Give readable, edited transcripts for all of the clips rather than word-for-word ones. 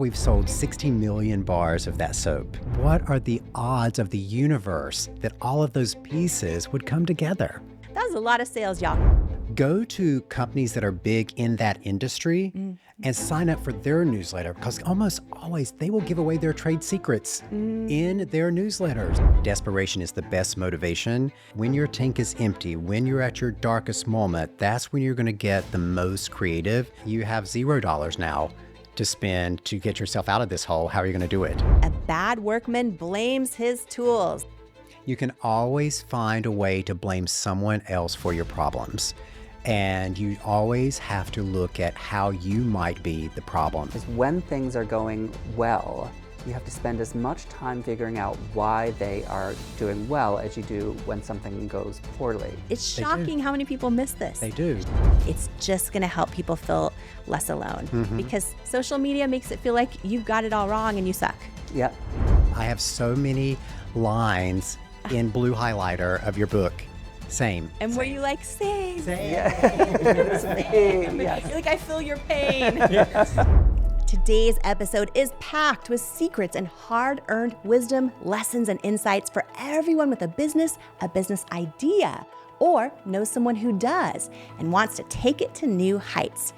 We've sold 60 million bars of that soap. What are the odds of the universe that all of those pieces would come together? That was a lot of sales, y'all. Go to companies that are big in that industry and sign up for their newsletter, because almost always they will give away their trade secrets in their newsletters. Desperation is the best motivation. When your tank is empty, when you're at your darkest moment, that's when you're going to get the most creative. You have $0 now to spend to get yourself out of this hole. How are you going to do it? A bad workman blames his tools. You can always find a way to blame someone else for your problems. And you always have to look at how you might be the problem. Is when things are going well, you have to spend as much time figuring out why they are doing well as you do when something goes poorly. It's shocking how many people miss this. They do. It's just going to help people feel less alone because social media makes it feel like you've got it all wrong and you suck. Yep. I have so many lines in blue highlighter of your book. Same. And were you like, same? Same. Yes. You're like, I feel your pain. Today's episode is packed with secrets and hard-earned wisdom, lessons, and insights for everyone with a business idea, or knows someone who does and wants to take it to new heights.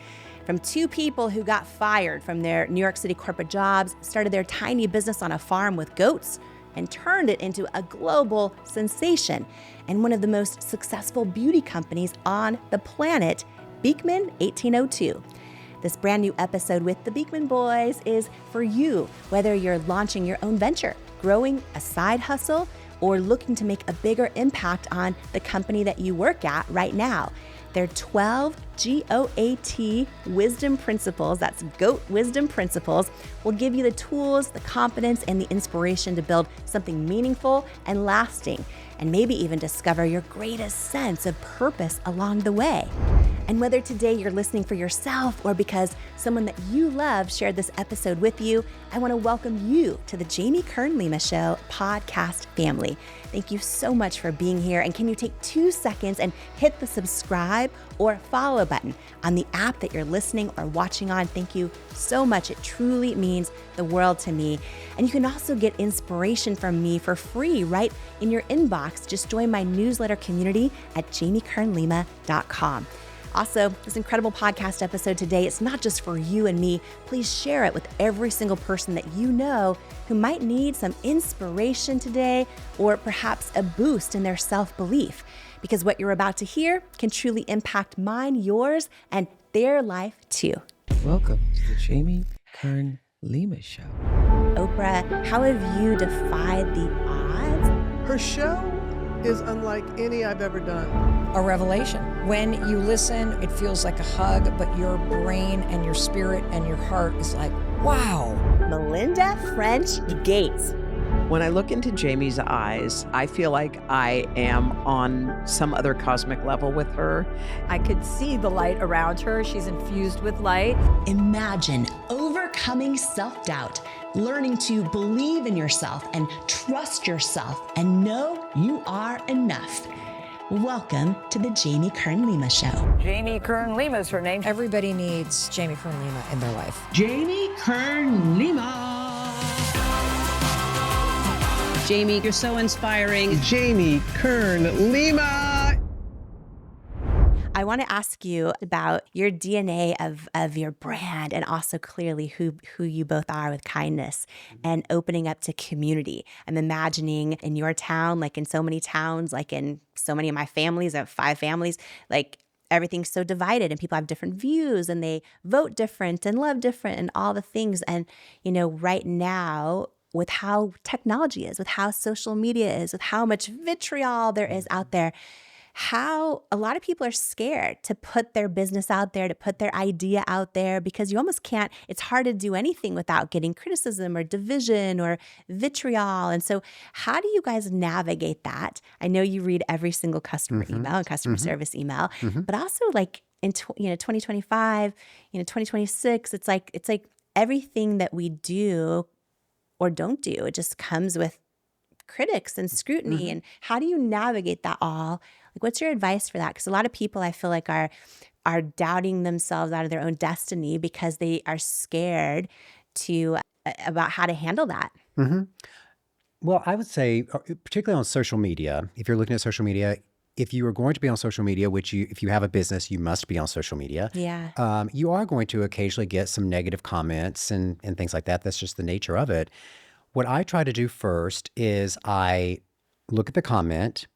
From two people who got fired from their New York City corporate jobs, started their tiny business on a farm with goats, and turned it into a global sensation and one of the most successful beauty companies on the planet, Beekman 1802. This brand new episode with the Beekman Boys is for you, whether you're launching your own venture, growing a side hustle, or looking to make a bigger impact on the company that you work at right now. Their 12 G.O.A.T wisdom principles, that's GOAT wisdom principles, will give you the tools, the confidence, and the inspiration to build something meaningful and lasting, and maybe even discover your greatest sense of purpose along the way. And whether today you're listening for yourself or because someone that you love shared this episode with you, I want to welcome you to the Jamie Kern Lima Show podcast family. Thank you so much for being here. And can you take 2 seconds and hit the subscribe or follow button on the app that you're listening or watching on? Thank you so much. It truly means the world to me. And you can also get inspiration from me for free right in your inbox. Just join my newsletter community at jamiekernlima.com. Also, this incredible podcast episode today, it's not just for you and me. Please share it with every single person that you know who might need some inspiration today or perhaps a boost in their self-belief. Because what you're about to hear can truly impact mine, yours, and their life too. Welcome to the Jamie Kern Lima Show. Oprah, how have you defied the odds? Her show is unlike any I've ever done. A revelation. When you listen, it feels like a hug, but your brain and your spirit and your heart is like, wow. Melinda French Gates. When I look into Jamie's eyes, I feel like I am on some other cosmic level with her. I could see the light around her. She's infused with light. Imagine overcoming self-doubt, learning to believe in yourself and trust yourself and know you are enough. Welcome to the Jamie Kern Lima Show. Jamie Kern Lima is her name. Everybody needs Jamie Kern Lima in their life. Jamie Kern Lima. Jamie, you're so inspiring. Jamie Kern Lima. I want to ask you about your DNA of your brand and also clearly who you both are with kindness and opening up to community. I'm imagining in your town, like in so many towns, like in so many of my families, I have 5 families, like everything's so divided and people have different views and they vote different and love different and all the things. And, you know, right now, with how technology is, with how social media is, with how much vitriol there is out there, how a lot of people are scared to put their business out there, to put their idea out there, because you almost can't, it's hard to do anything without getting criticism or division or vitriol. And so how do you guys navigate that? I know you read every single customer email and customer service email, but also like in 2025, 2026, it's like everything that we do or don't do, it just comes with critics and scrutiny. And how do you navigate that all? Like, what's your advice for that? Because a lot of people I feel like are doubting themselves out of their own destiny because they are scared to about how to handle that? Well, I would say, particularly on social media, if you're looking at social media, if you are going to be on social media, if you have a business, you must be on social media. Yeah. You are going to occasionally get some negative comments and things like that. That's just the nature of it. What I try to do first is I look at the comment.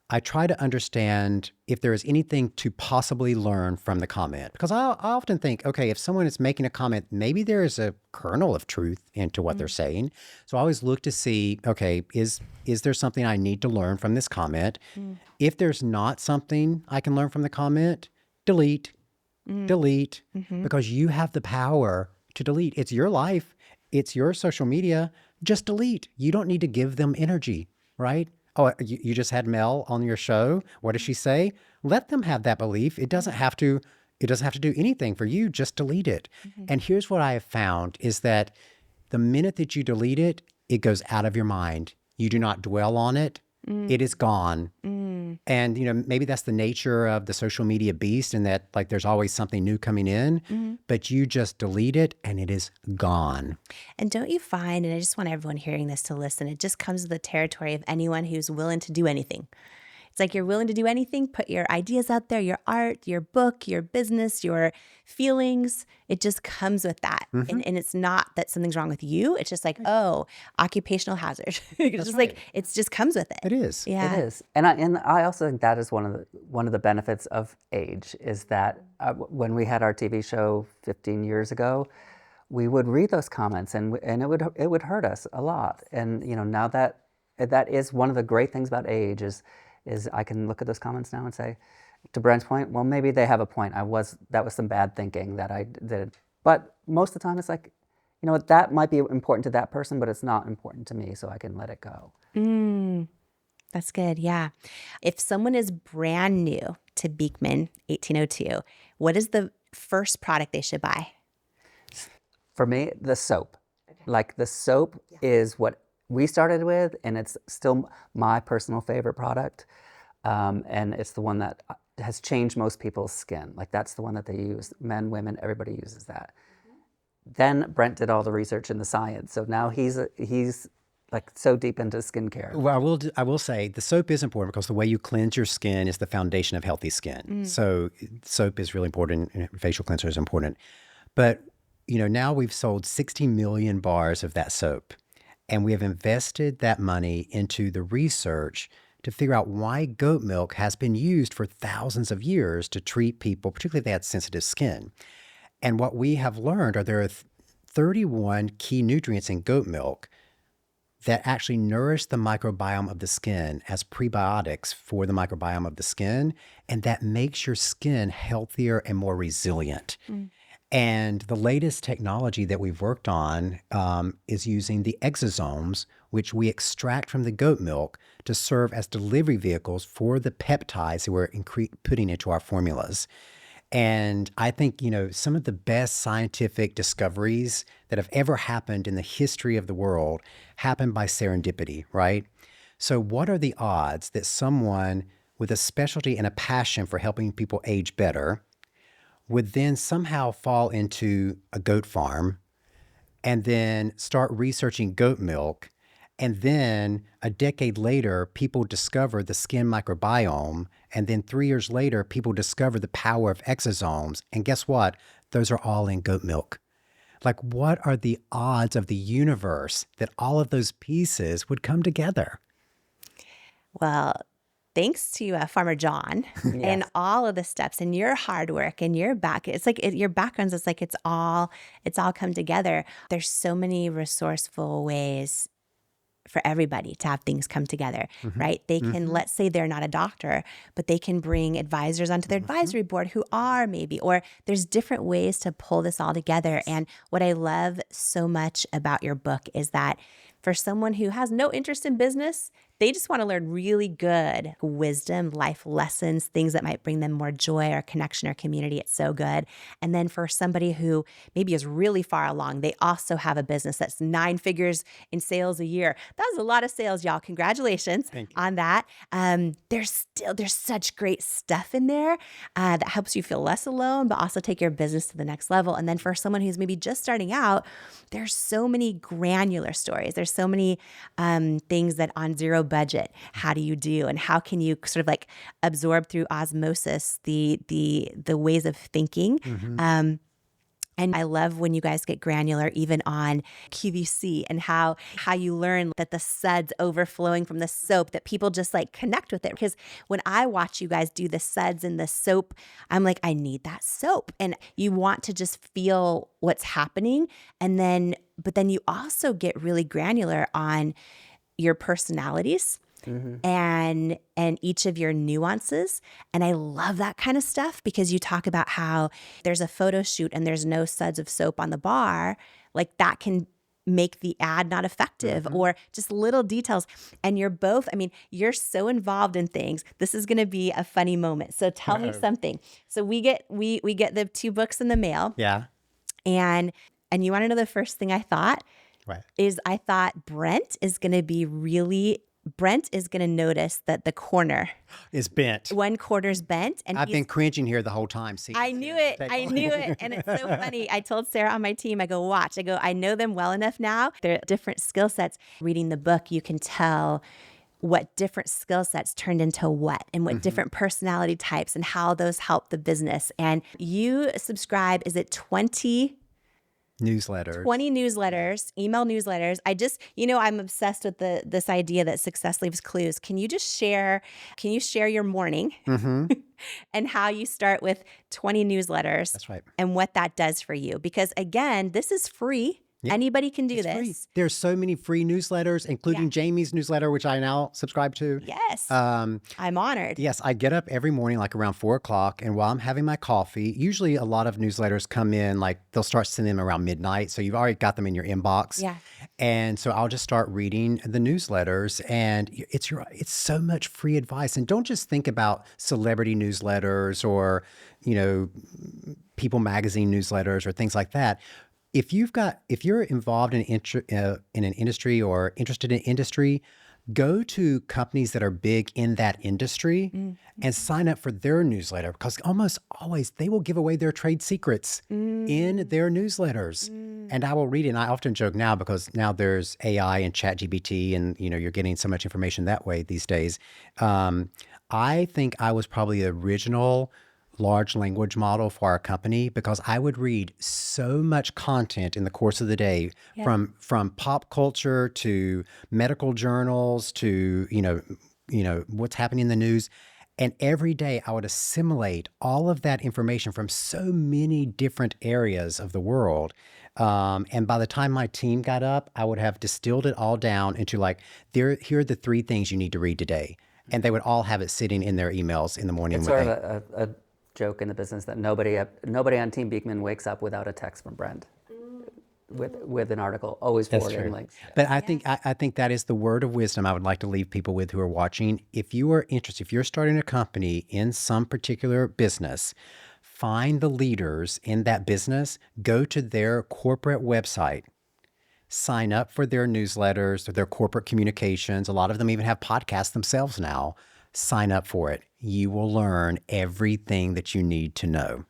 I try to understand if there is anything to possibly learn from the comment. Because I often think, okay, if someone is making a comment, maybe there is a kernel of truth into what they're saying. So I always look to see, okay, is there something I need to learn from this comment? If there's not something I can learn from the comment, delete, because you have the power to delete. It's your life. It's your social media. Just delete. You don't need to give them energy, right? Oh, you just had Mel on your show. What does she say? Let them have that belief. It doesn't have to do anything for you. Just delete it. And here's what I have found is that the minute that you delete it, it goes out of your mind. You do not dwell on it. It is gone. And, maybe that's the nature of the social media beast, and that like there's always something new coming in, but you just delete it and it is gone. And don't you find, and I just want everyone hearing this to listen, it just comes with the territory of anyone who's willing to do anything. It's like you're willing to do anything, put your ideas out there, your art, your book, your business, your feelings. It just comes with that. And it's not that something's wrong with you. It's just like, oh, occupational hazard. It's just like, it just comes with it. It is. Yeah. It is. And I also think that is one of the benefits of age is that when we had our TV show 15 years ago, we would read those comments and it would hurt us a lot. And now that is one of the great things about age is I can look at those comments now and say, to Brent's point, well, maybe they have a point. That was some bad thinking that I did. But most of the time it's like, that might be important to that person, but it's not important to me, so I can let it go. That's good. Yeah. If someone is brand new to Beekman 1802, what is the first product they should buy? For me, the soap. Like the soap is what we started with, and it's still my personal favorite product. And it's the one that has changed most people's skin. Like that's the one that they use. Men, women, everybody uses that. Then Brent did all the research and the science. So now he's like so deep into skincare. Well, I will say the soap is important because the way you cleanse your skin is the foundation of healthy skin. So soap is really important, and facial cleanser is important. But now we've sold 60 million bars of that soap. And we have invested that money into the research to figure out why goat milk has been used for thousands of years to treat people, particularly if they had sensitive skin. And what we have learned are there are 31 key nutrients in goat milk that actually nourish the microbiome of the skin as prebiotics for the microbiome of the skin, and that makes your skin healthier and more resilient. And the latest technology that we've worked on is using the exosomes, which we extract from the goat milk to serve as delivery vehicles for the peptides that we're putting into our formulas. And I think, some of the best scientific discoveries that have ever happened in the history of the world happened by serendipity, right? So what are the odds that someone with a specialty and a passion for helping people age better would then somehow fall into a goat farm and then start researching goat milk, and then a decade later, people discover the skin microbiome, and then 3 years later, people discover the power of exosomes, and guess what? Those are all in goat milk. Like, what are the odds of the universe that all of those pieces would come together? Well, thanks to Farmer John and all of the steps and your hard work and your it's like your backgrounds. It's like it's all come together. There's so many resourceful ways for everybody to have things come together, right? They can, let's say they're not a doctor, but they can bring advisors onto their advisory board who are maybe, or there's different ways to pull this all together. And what I love so much about your book is that for someone who has no interest in business, they just want to learn really good wisdom, life lessons, things that might bring them more joy or connection or community. It's so good. And then for somebody who maybe is really far along, they also have a business that's 9 figures in sales a year. That's a lot of sales, y'all. Congratulations on that. There's such great stuff in there that helps you feel less alone, but also take your business to the next level. And then for someone who's maybe just starting out, there's so many granular stories. There's so many things that on zero budget, how do you do, and how can you sort of like absorb through osmosis the ways of thinking. And I love when you guys get granular even on QVC and how you learn that the suds overflowing from the soap, that people just like connect with it. Because when I watch you guys do the suds and the soap, I'm like, I need that soap. And you want to just feel what's happening. But then you also get really granular on your personalities. And each of your nuances. And I love that kind of stuff because you talk about how there's a photo shoot and there's no suds of soap on the bar. Like that can make the ad not effective or just little details. And you're both, I mean, you're so involved in things. This is going to be a funny moment. So tell me something. So we get the 2 books in the mail. Yeah. And you want to know the first thing I thought? Right. Is I thought Brent is going to notice that the corner is bent. One corner's bent. And I've been cringing here the whole time. See, I knew it. And it's so funny. I told Sarah on my team, I go, watch. I go, I know them well enough now. They're different skill sets. Reading the book, you can tell what different skill sets turned into what and what different personality types and how those help the business. And you subscribe, is it 20 newsletters? 20 newsletters, email newsletters. I'm obsessed with this idea that success leaves clues. Can you share your morning and how you start with 20 newsletters? That's right. And what that does for you? Because again, this is free. Yep. Anybody can do this. Free. There's so many free newsletters, including Jamie's newsletter, which I now subscribe to. Yes. I'm honored. Yes. I get up every morning, like around 4 o'clock. And while I'm having my coffee, usually a lot of newsletters come in, like they'll start sending them around midnight. So you've already got them in your inbox. Yeah. And so I'll just start reading the newsletters, and it's so much free advice. And don't just think about celebrity newsletters or, People Magazine newsletters or things like that. If you're involved in an industry or interested in industry, go to companies that are big in that industry and sign up for their newsletter, because almost always they will give away their trade secrets in their newsletters. And I will read it. And I often joke now, because now there's AI and ChatGPT, and you're getting so much information that way these days. I think I was probably the original large language model for our company, because I would read so much content in the course of the day, from pop culture to medical journals to what's happening in the news. And every day I would assimilate all of that information from so many different areas of the world. And by the time my team got up, I would have distilled it all down into here are the 3 things you need to read today. And they would all have it sitting in their emails in the morning. It's sort of a joke in the business that nobody on Team Beekman wakes up without a text from Brent with an article, always forwarding links. But I think that is the word of wisdom I would like to leave people with who are watching. If you are interested, if you're starting a company in some particular business, find the leaders in that business, go to their corporate website, sign up for their newsletters or their corporate communications. A lot of them even have podcasts themselves now. Sign up for it. You will learn everything that you need to know.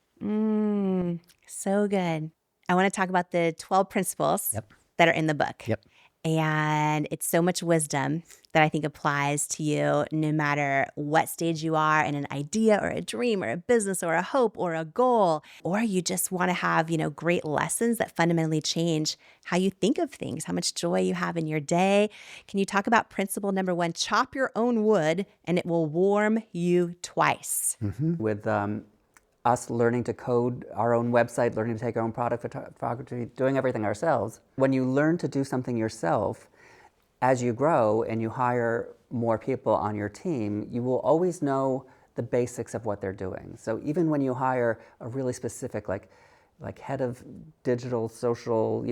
So good. I want to talk about the 12 principles that are in the book. Yep. And it's so much wisdom that I think applies to you no matter what stage you are in an idea or a dream or a business or a hope or a goal, or you just want to have, great lessons that fundamentally change how you think of things, how much joy you have in your day. Can you talk about principle number 1, chop your own wood and it will warm you twice? With us learning to code our own website, learning to take our own product photography, doing everything ourselves. When you learn to do something yourself, as you grow and you hire more people on your team, you will always know the basics of what they're doing. So even when you hire a really specific, like head of digital, social,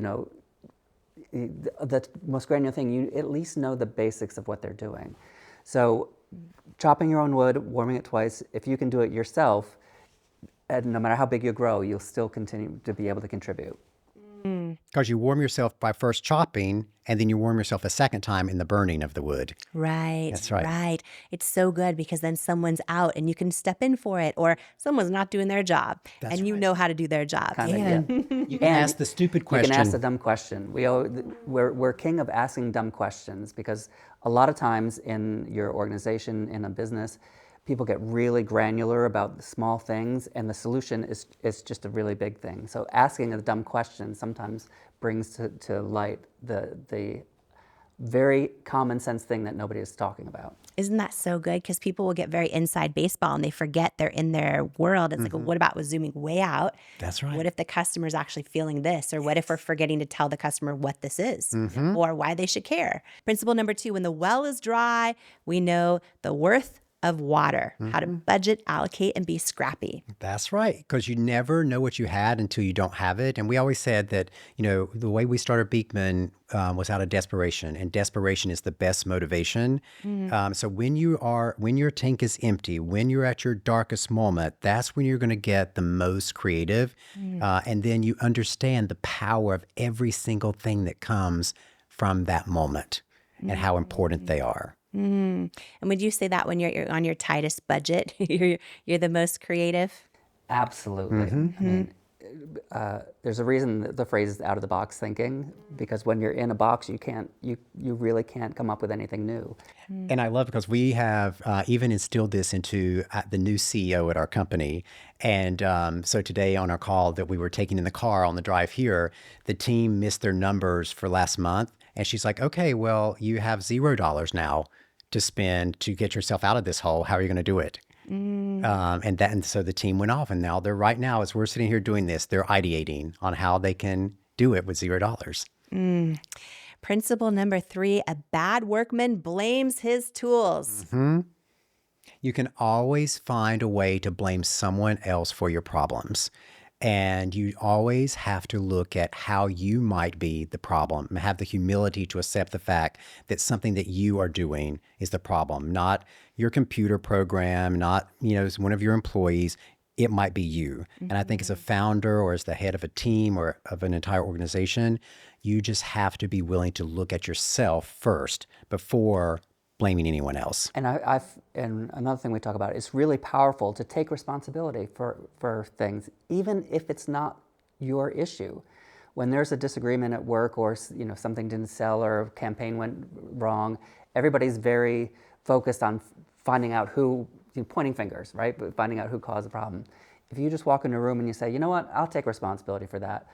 the most granular thing, you at least know the basics of what they're doing. So chopping your own wood, warming it twice, if you can do it yourself, and no matter how big you grow, you'll still continue to be able to contribute. Because you warm yourself by first chopping, and then you warm yourself a second time in the burning of the wood. Right. That's right. Right. It's so good because then someone's out and you can step in for it, or someone's not doing their job and you know how to do their job. You can ask the stupid question. You can ask the dumb question. We're king of asking dumb questions because a lot of times in your organization, in a business, people get really granular about the small things, and the solution is just a really big thing. So asking a dumb question sometimes brings to light the very common sense thing that nobody is talking about. Isn't that so good? Because people will get very inside baseball and they forget they're in their world. It's like, well, what about with zooming way out? That's right. What if the customer's actually feeling this? Or what if we're forgetting to tell the customer what this is or why they should care? Principle number 2, when the well is dry, we know the worth of water, how to budget, allocate, and be scrappy. That's right, because you never know what you had until you don't have it. And we always said that, the way we started Beekman was out of desperation, and desperation is the best motivation. So when your tank is empty, when you're at your darkest moment, that's when you're going to get the most creative. And then you understand the power of every single thing that comes from that moment and how important they are. And would you say that when you're on your tightest budget, you're the most creative? Absolutely. I mean, there's a reason that the phrase is out of the box thinking, because when you're in a box, you really can't come up with anything new. And I love because we have even instilled this into the new CEO at our company. And so today on our call that we were taking in the car on the drive here, the team missed their numbers for last month. And she's like, okay, well, you have $0 now to spend to get yourself out of this hole. How are you going to do it? And so the team went off, and now right now, as we're sitting here doing this, they're ideating on how they can do it with $0. Principle number 3, a bad workman blames his tools. You can always find a way to blame someone else for your problems. And you always have to look at how you might be the problem and have the humility to accept the fact that something that you are doing is the problem, not your computer program, not, one of your employees. It might be you. And I think as a founder or as the head of a team or of an entire organization, you just have to be willing to look at yourself first before blaming anyone else. And and another thing we talk about, it's really powerful to take responsibility for things, even if it's not your issue. When there's a disagreement at work, or something didn't sell, or a campaign went wrong, everybody's very focused on finding out pointing fingers, right? But finding out who caused the problem. If you just walk into a room and you say, you know what, I'll take responsibility for that.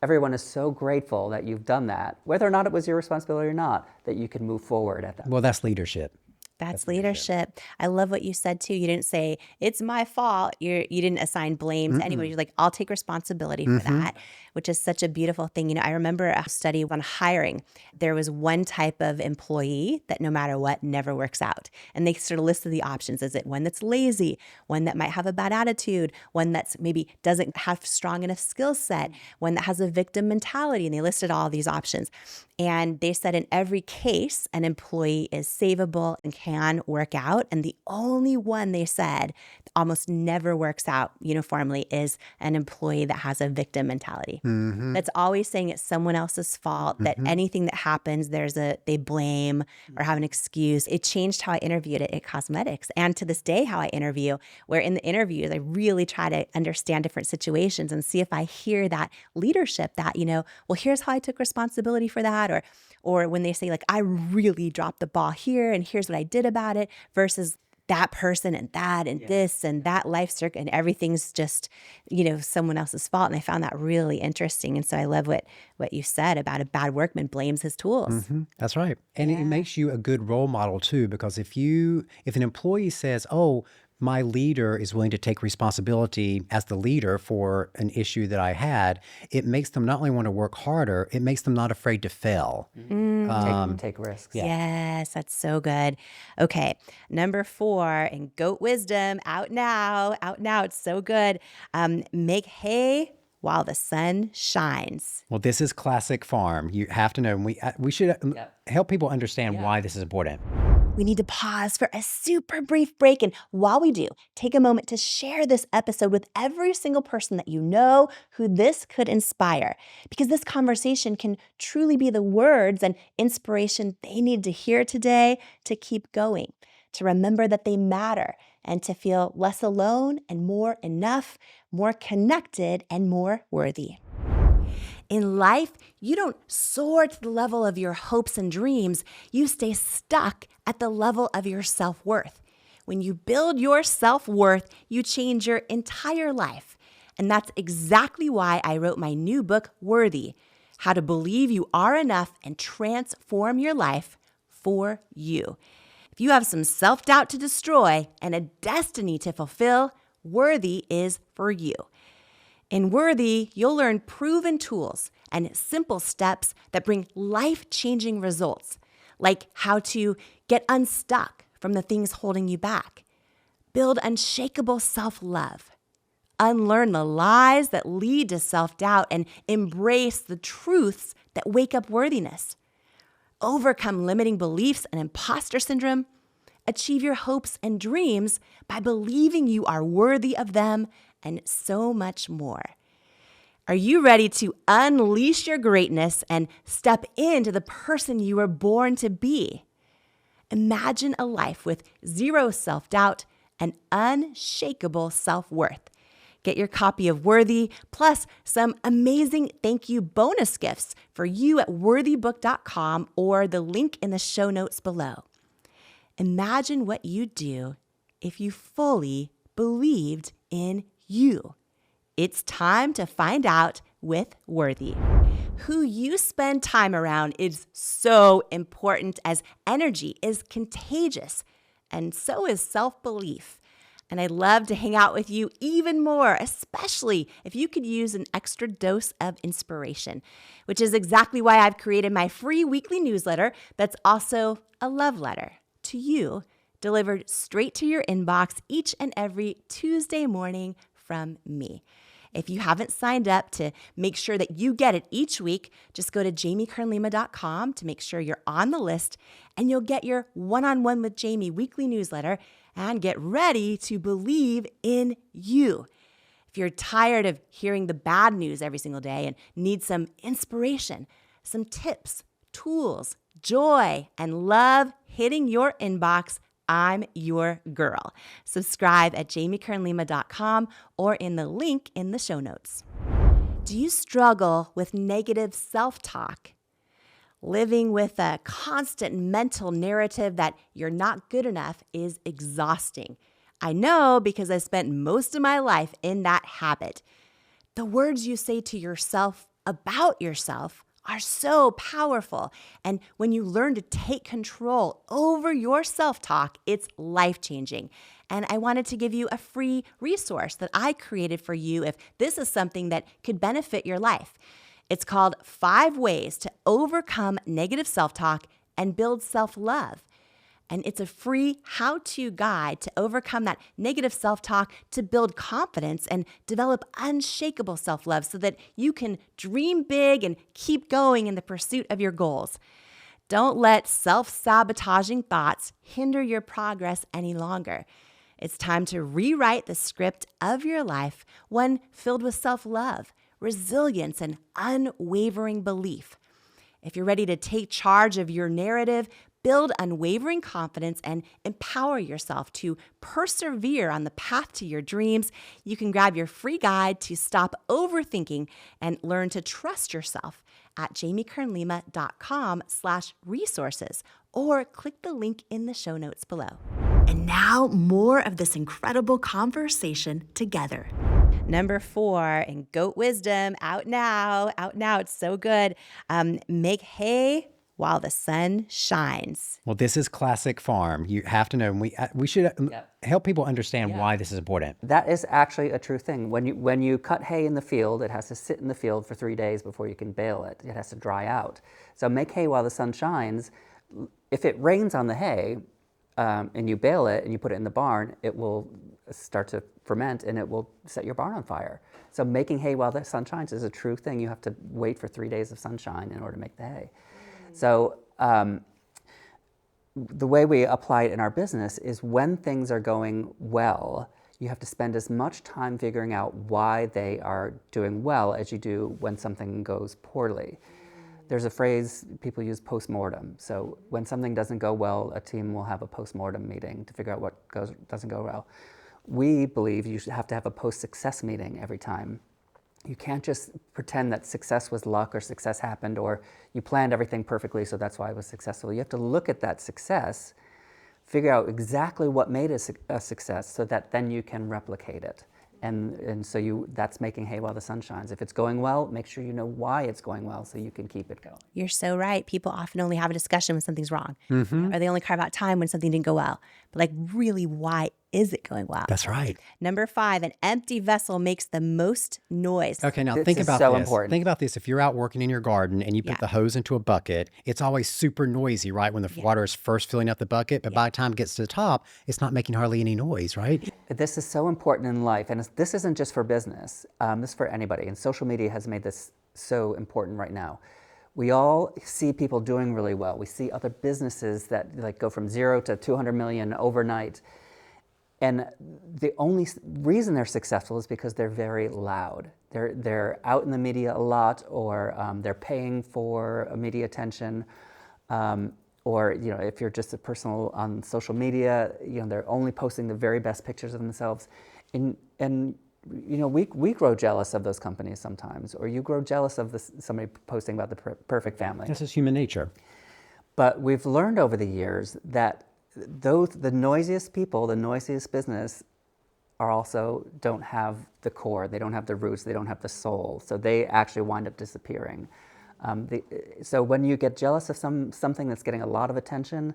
Everyone is so grateful that you've done that, whether or not it was your responsibility or not, that you can move forward at that. Well, that's leadership. That's leadership. I love what you said too. You didn't say, it's my fault. You didn't assign blame to anybody. You're like, I'll take responsibility for that, which is such a beautiful thing. I remember a study on hiring. There was one type of employee that no matter what, never works out. And they sort of listed the options. Is it one that's lazy, one that might have a bad attitude, one that's maybe doesn't have strong enough skill set, one that has a victim mentality? And they listed all these options. And they said in every case, an employee is savable and can work out. And the only one they said almost never works out uniformly is an employee that has a victim mentality. That's always saying it's someone else's fault, that anything that happens, they blame or have an excuse. It changed how I interviewed it at Cosmetics, and to this day, how I interview, where in the interviews, I really try to understand different situations and see if I hear that leadership that, well, here's how I took responsibility for that. Or when they say, like, I really dropped the ball here and here's what I did about it, versus that person and that and this and that life circle, and everything's just, someone else's fault. And I found that really interesting. And so I love what you said about a bad workman blames his tools. That's right. And it makes you a good role model too, because if an employee says, oh, my leader is willing to take responsibility as the leader for an issue that I had, it makes them not only want to work harder, it makes them not afraid to fail. Take risks. Yes, that's so good. Okay, number 4, in GOAT wisdom, out now, it's so good. Make hay while the sun shines. Well, this is classic farm. You have to know, and we should help people understand why this is important. We need to pause for a super brief break. And while we do, take a moment to share this episode with every single person that you know who this could inspire. Because this conversation can truly be the words and inspiration they need to hear today to keep going, to remember that they matter, and to feel less alone and more enough, more connected, and more worthy. In life, you don't soar to the level of your hopes and dreams. You stay stuck at the level of your self-worth. When you build your self-worth, you change your entire life. And that's exactly why I wrote my new book, Worthy: How to Believe You Are Enough and Transform Your Life for You. If you have some self-doubt to destroy and a destiny to fulfill, Worthy is for you. In Worthy, you'll learn proven tools and simple steps that bring life-changing results, like how to get unstuck from the things holding you back, build unshakable self-love, unlearn the lies that lead to self-doubt, and embrace the truths that wake up worthiness, overcome limiting beliefs and imposter syndrome, achieve your hopes and dreams by believing you are worthy of them, and so much more. Are you ready to unleash your greatness and step into the person you were born to be? Imagine a life with zero self-doubt and unshakable self-worth. Get your copy of Worthy, plus some amazing thank you bonus gifts for you at worthybook.com or the link in the show notes below. Imagine what you'd do if you fully believed in you. It's time to find out with Worthy. Who you spend time around is so important, as energy is contagious, and so is self-belief. And I'd love to hang out with you even more, especially if you could use an extra dose of inspiration, which is exactly why I've created my free weekly newsletter that's also a love letter to you, delivered straight to your inbox each and every Tuesday morning from me. If you haven't signed up to make sure that you get it each week, just go to jamiekernlima.com to make sure you're on the list, and you'll get your One-on-One with Jamie weekly newsletter and get ready to believe in you. If you're tired of hearing the bad news every single day and need some inspiration, some tips, tools, joy, and love hitting your inbox, I'm your girl. Subscribe at jamiekernlima.com or in the link in the show notes. Do you struggle with negative self-talk? Living with a constant mental narrative that you're not good enough is exhausting. I know, because I spent most of my life in that habit. The words you say to yourself about yourself are so powerful. And when you learn to take control over your self-talk, it's life-changing. And I wanted to give you a free resource that I created for you if this is something that could benefit your life. It's called 5 Ways to Overcome Negative Self-Talk and Build Self-Love. And it's a free how-to guide to overcome that negative self-talk, to build confidence and develop unshakable self-love so that you can dream big and keep going in the pursuit of your goals. Don't let self-sabotaging thoughts hinder your progress any longer. It's time to rewrite the script of your life, one filled with self-love, resilience, and unwavering belief. If you're ready to take charge of your narrative, build unwavering confidence, and empower yourself to persevere on the path to your dreams, you can grab your free guide to stop overthinking and learn to trust yourself at jamiekernlima.com/resources, or click the link in the show notes below. And now, more of this incredible conversation together. Number 4 in Goat Wisdom, out now, it's so good. Make hay while the sun shines. Well, this is classic farm. You have to know, and we should help people understand why this is important. That is actually a true thing. When you cut hay in the field, it has to sit in the field for 3 days before you can bale it. It has to dry out. So make hay while the sun shines. If it rains on the hay and you bale it and you put it in the barn, it will start to ferment, and it will set your barn on fire. So making hay while the sun shines is a true thing. You have to wait for 3 days of sunshine in order to make the hay. So the way we apply it in our business is when things are going well, you have to spend as much time figuring out why they are doing well as you do when something goes poorly. There's a phrase people use, post-mortem. So when something doesn't go well, a team will have a post-mortem meeting to figure out what doesn't go well. We believe you should have to have a post-success meeting every time. You can't just pretend that success was luck or success happened or you planned everything perfectly, so that's why it was successful. You have to look at that success, figure out exactly what made it a success so that then you can replicate it. And so that's making hay while the sun shines. If it's going well, make sure you know why it's going well so you can keep it going. You're so right. People often only have a discussion when something's wrong, or they only carve out time when something didn't go well. But like, really, why is it going well? That's right. Number 5, an empty vessel makes the most noise. Okay, now This think is about so this. important. Think about this. If you're out working in your garden and you put the hose into a bucket, it's always super noisy, right? When the water is first filling up the bucket, but by the time it gets to the top, it's not making hardly any noise, right? This is so important in life, and this isn't just for business. This is for anybody, and social media has made this so important right now. We all see people doing really well. We see other businesses that like go from 0 to 200 million overnight. And the only reason they're successful is because they're very loud. They're out in the media a lot, or they're paying for media attention, or if you're just a personal on social media, they're only posting the very best pictures of themselves, and we grow jealous of those companies sometimes, or you grow jealous of somebody posting about the perfect family. This is human nature. But we've learned over the years that the noisiest people, the noisiest business, are also don't have the core, they don't have the roots, they don't have the soul, so they actually wind up disappearing. So when you get jealous of something that's getting a lot of attention,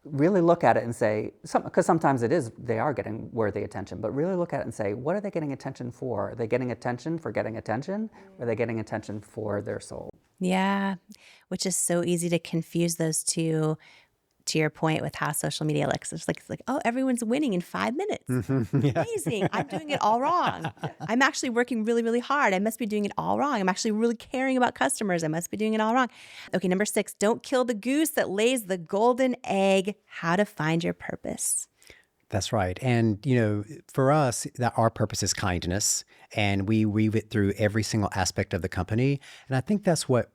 really look at it and say, because sometimes they are getting worthy attention, but really look at it and say, what are they getting attention for? Are they getting attention for getting attention? Or are they getting attention for their soul? Yeah, which is so easy to confuse those two. To your point with how social media looks, it's like, oh, everyone's winning in 5 minutes. Amazing. I'm doing it all wrong. I'm actually working really, really hard. I must be doing it all wrong. I'm actually really caring about customers. I must be doing it all wrong. Okay, number 6, don't kill the goose that lays the golden egg. How to find your purpose. That's right. And, for us, our purpose is kindness, and we weave it through every single aspect of the company. And I think that's what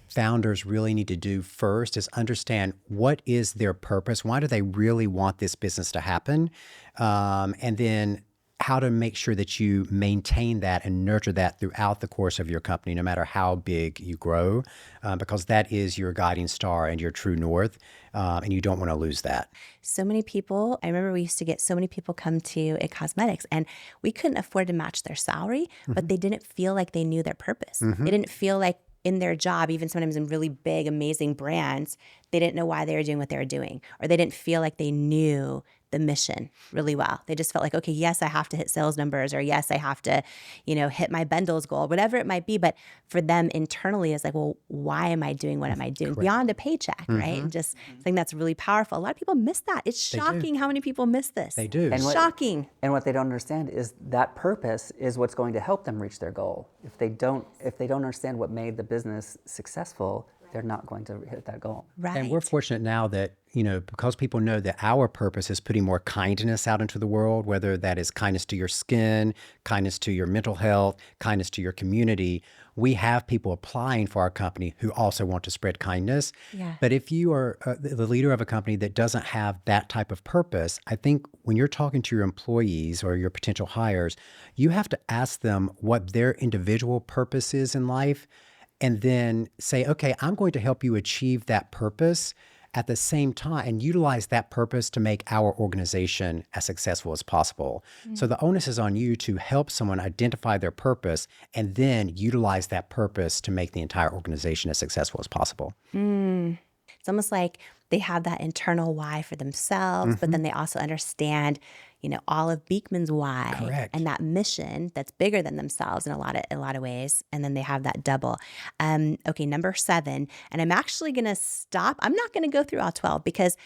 founders really need to do first, is understand what is their purpose. Why do they really want this business to happen? And then how to make sure that you maintain that and nurture that throughout the course of your company, no matter how big you grow, because that is your guiding star and your true north, and you don't want to lose that. So many people, I remember we used to get so many people come to It Cosmetics, and we couldn't afford to match their salary, but they didn't feel like they knew their purpose. They didn't feel like in their job, even sometimes in really big, amazing brands, they didn't know why they were doing what they were doing, or they didn't feel like they knew the mission really well. They just felt like, okay, yes, I have to hit sales numbers, or yes, I have to, hit my bundles goal, whatever it might be. But for them internally, it's like, well, why am I doing what am I doing? Beyond a paycheck, right? And just I think that's really powerful. A lot of people miss that. It's shocking how many people miss this. They do. And Shocking. And what they don't understand is that purpose is what's going to help them reach their goal. If they don't understand what made the business successful, they're not going to hit that goal. Right. And we're fortunate now that, because people know that our purpose is putting more kindness out into the world, whether that is kindness to your skin, kindness to your mental health, kindness to your community. We have people applying for our company who also want to spread kindness. Yeah. But if you are the leader of a company that doesn't have that type of purpose, I think when you're talking to your employees or your potential hires, you have to ask them what their individual purpose is in life, and then say, okay, I'm going to help you achieve that purpose at the same time and utilize that purpose to make our organization as successful as possible. So the onus is on you to help someone identify their purpose and then utilize that purpose to make the entire organization as successful as possible. It's almost like they have that internal why for themselves, but then they also understand, all of Beekman's why. Correct. And that mission that's bigger than themselves in a lot of ways. And then they have that double. Okay, number 7, and I'm actually going to stop. I'm not going to go through all 12 because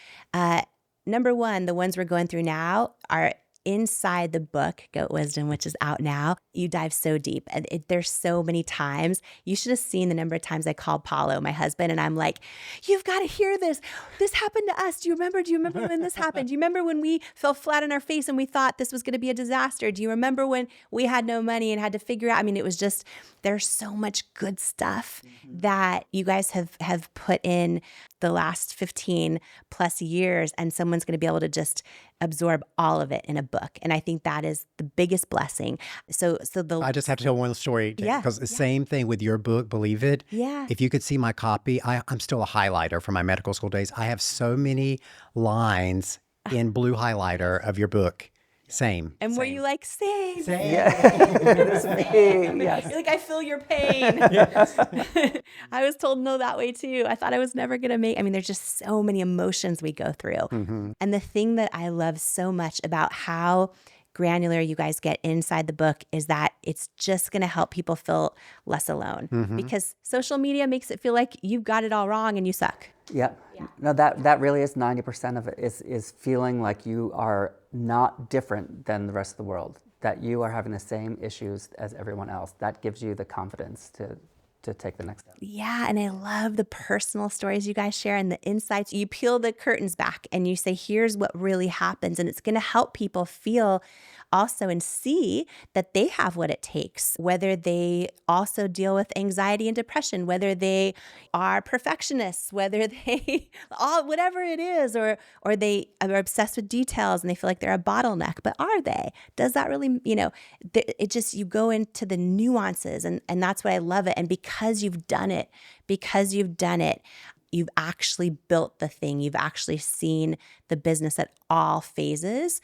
number 1, the ones we're going through now are inside the book, Goat Wisdom, which is out now, you dive so deep. And there's so many times. You should have seen the number of times I called Paulo, my husband, and I'm like, you've got to hear this. This happened to us. Do you remember when this happened? Do you remember when we fell flat on our face and we thought this was going to be a disaster? Do you remember when we had no money and had to figure out? I mean, it was just, there's so much good stuff that you guys have put in the last 15 plus years, and someone's going to be able to just absorb all of it in a book. And I think that is the biggest blessing. I just have to tell one story. Yeah. Because the same thing with your book, Believe It. Yeah. If you could see my copy, I'm still a highlighter from my medical school days. I have so many lines in blue highlighter of your book. Same. And were you like, same? It's me. Yes. You're like, I feel your pain. I was told no that way too. I thought I was never going to make, I mean, there's just so many emotions we go through. And the thing that I love so much about how granular you guys get inside the book is that it's just going to help people feel less alone, because social media makes it feel like you've got it all wrong and you suck. Yeah. No, that really is 90% of it is feeling like you are not different than the rest of the world, that you are having the same issues as everyone else. That gives you the confidence to take the next step. Yeah, and I love the personal stories you guys share and the insights. You peel the curtains back and you say, here's what really happens. And it's going to help people feel also and see that they have what it takes, whether they also deal with anxiety and depression, whether they are perfectionists, whether they, whatever it is, or they are obsessed with details and they feel like they're a bottleneck. But are they? Does that really, it just, you go into the nuances, and that's what I love it. And because you've done it, you've actually built the thing. You've actually seen the business at all phases.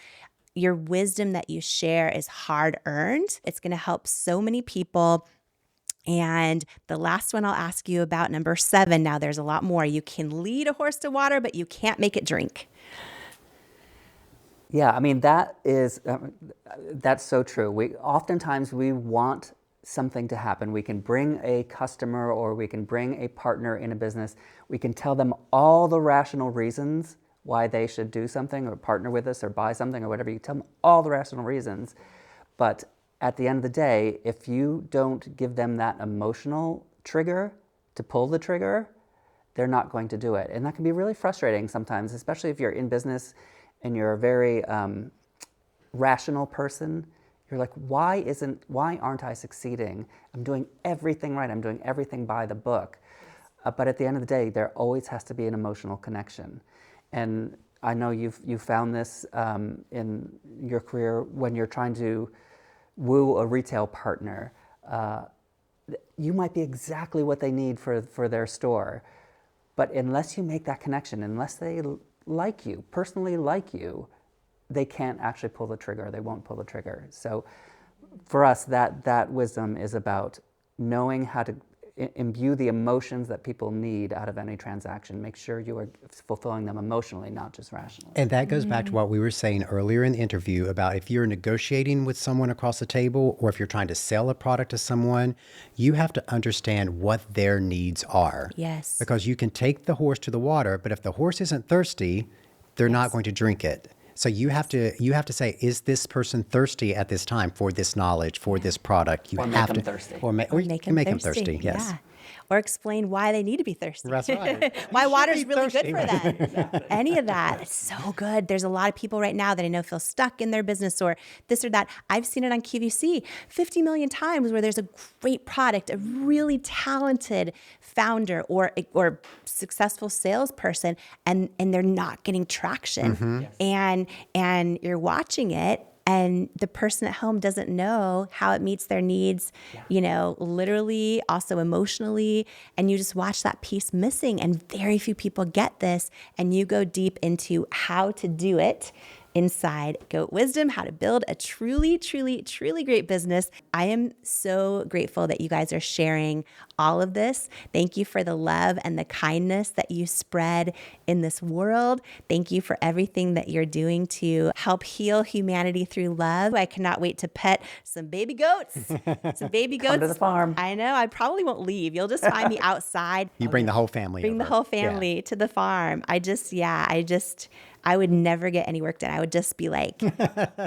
Your wisdom that you share is hard earned. It's going to help so many people. And the last one I'll ask you about, number 7. Now there's a lot more. You can lead a horse to water, but you can't make it drink. Yeah, I mean, that's so true. Oftentimes we want something to happen. We can bring a customer or we can bring a partner in a business. We can tell them all the rational reasons why they should do something or partner with us or buy something or whatever. You tell them all the rational reasons. But at the end of the day, if you don't give them that emotional trigger to pull the trigger, they're not going to do it. And that can be really frustrating sometimes, especially if you're in business and you're a very rational person. You're like, why aren't I succeeding? I'm doing everything right. I'm doing everything by the book. But at the end of the day, there always has to be an emotional connection. And I know you've found this in your career when you're trying to woo a retail partner. You might be exactly what they need for their store. But unless you make that connection, unless they like you, personally like you, they can't actually pull the trigger. They won't pull the trigger. So for us, that wisdom is about knowing how to imbue the emotions that people need out of any transaction. Make sure you are fulfilling them emotionally, not just rationally. And that goes back to what we were saying earlier in the interview about if you're negotiating with someone across the table or if you're trying to sell a product to someone, you have to understand what their needs are. Yes. Because you can take the horse to the water, but if the horse isn't thirsty, they're not going to drink it. So you have to say, is this person thirsty at this time for this knowledge, for this product? You Or have make to, them thirsty. Or you can make them thirsty. Yes. Yeah. Or explain why they need to be thirsty. That's right. Why You should water's be really thirsty. good for them. Exactly. Any of that. It's so good. There's a lot of people right now that I know feel stuck in their business or this or that. I've seen it on QVC 50 million times where there's a great product, a really talented founder or successful salesperson, and they're not getting traction. Mm-hmm. Yes. And you're watching it, and the person at home doesn't know how it meets their needs, literally, also emotionally. And you just watch that piece missing. And very few people get this. And you go deep into how to do it inside Goat Wisdom, how to build a truly, truly, truly great business. I am so grateful that you guys are sharing all of this. Thank you for the love and the kindness that you spread in this world. Thank you for everything that you're doing to help heal humanity through love. I cannot wait to pet some baby goats. Some baby goats. Come to the farm. I know. I probably won't leave. You'll just find me outside. You bring the whole family Bring the over. whole family to the farm. I would never get any work done. I would just be like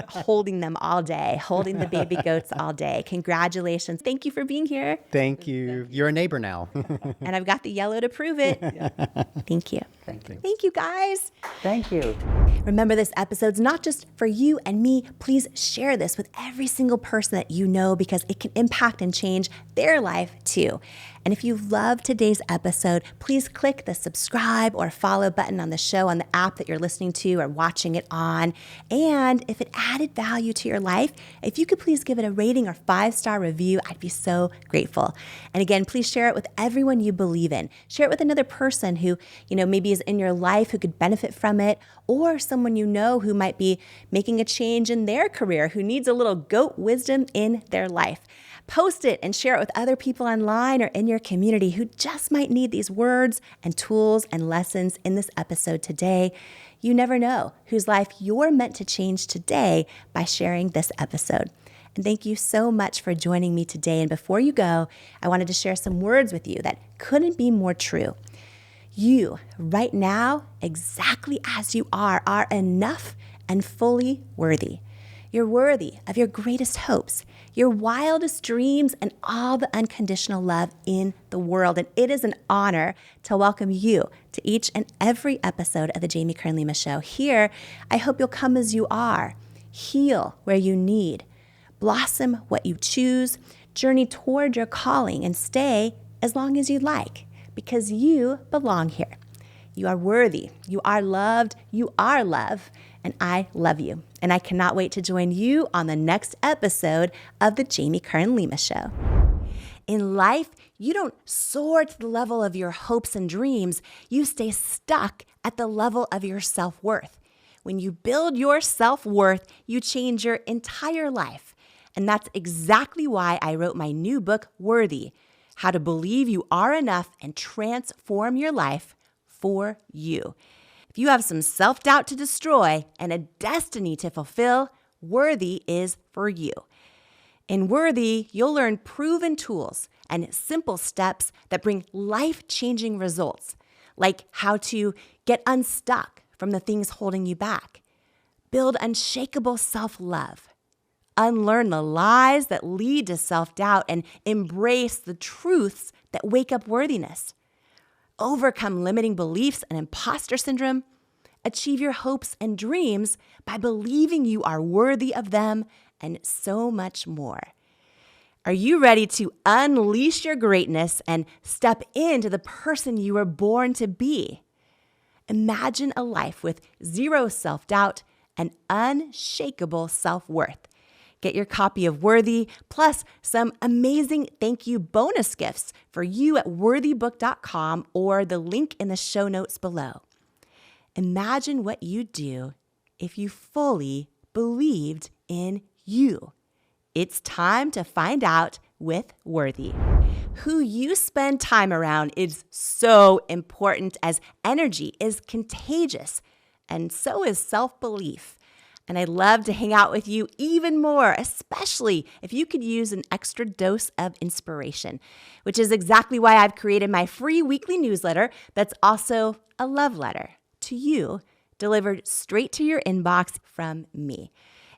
holding them all day, holding the baby goats all day. Congratulations. Thank you for being here. Thank you. You're a neighbor now. And I've got the yellow to prove it. Thank you. Thank you. Thank you, guys. Thank you. Remember, this episode's not just for you and me. Please share this with every single person that you know because it can impact and change their life too. And if you love today's episode, please click the subscribe or follow button on the show on the app that you're listening to or watching it on. And if it added value to your life, if you could please give it a rating or 5-star review, I'd be so grateful. And again, please share it with everyone you believe in. Share it with another person who, maybe is in your life who could benefit from it, or someone you know who might be making a change in their career, who needs a little GOAT wisdom in their life. Post it and share it with other people online or in your community who just might need these words and tools and lessons in this episode today. You never know whose life you're meant to change today by sharing this episode. And thank you so much for joining me today. And before you go, I wanted to share some words with you that couldn't be more true. You, right now, exactly as you are enough and fully worthy. You're worthy of your greatest hopes, your wildest dreams, and all the unconditional love in the world. And it is an honor to welcome you to each and every episode of the Jamie Kern Lima Show. Here, I hope you'll come as you are, heal where you need, blossom what you choose, journey toward your calling, and stay as long as you'd like, because you belong here. You are worthy, you are loved, you are love, and I love you. And I cannot wait to join you on the next episode of the Jamie Kern Lima Show. In life, you don't soar to the level of your hopes and dreams. You stay stuck at the level of your self-worth. When you build your self-worth, you change your entire life. And that's exactly why I wrote my new book, Worthy: How to Believe You Are Enough and Transform Your Life for You. If you have some self-doubt to destroy and a destiny to fulfill, Worthy is for you. In Worthy, you'll learn proven tools and simple steps that bring life-changing results, like how to get unstuck from the things holding you back, build unshakable self-love, unlearn the lies that lead to self-doubt, and embrace the truths that wake up worthiness, overcome limiting beliefs and imposter syndrome, achieve your hopes and dreams by believing you are worthy of them, and so much more. Are you ready to unleash your greatness and step into the person you were born to be? Imagine a life with zero self-doubt and unshakable self-worth. Get your copy of Worthy, plus some amazing thank you bonus gifts for you at worthybook.com or the link in the show notes below. Imagine what you'd do if you fully believed in you. It's time to find out with Worthy. Who you spend time around is so important, as energy is contagious, and so is self-belief. And I'd love to hang out with you even more, especially if you could use an extra dose of inspiration, which is exactly why I've created my free weekly newsletter that's also a love letter to you, delivered straight to your inbox from me.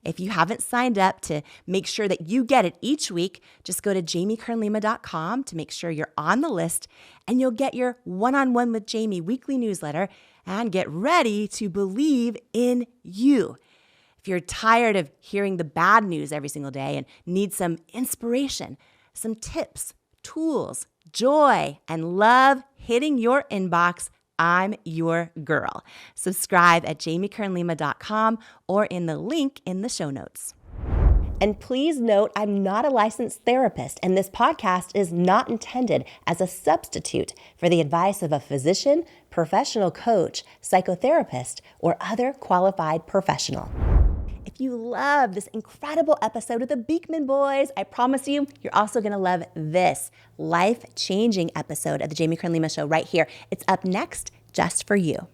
If you haven't signed up to make sure that you get it each week, just go to jamiekernlima.com to make sure you're on the list, and you'll get your One-on-One with Jamie weekly newsletter and get ready to believe in you. If you're tired of hearing the bad news every single day and need some inspiration, some tips, tools, joy, and love hitting your inbox, I'm your girl. Subscribe at jamiekernlima.com or in the link in the show notes. And please note, I'm not a licensed therapist, and this podcast is not intended as a substitute for the advice of a physician, professional coach, psychotherapist, or other qualified professional. If you love this incredible episode of the Beekman Boys, I promise you, you're also going to love this life-changing episode of the Jamie Kern Lima Show right here. It's up next just for you.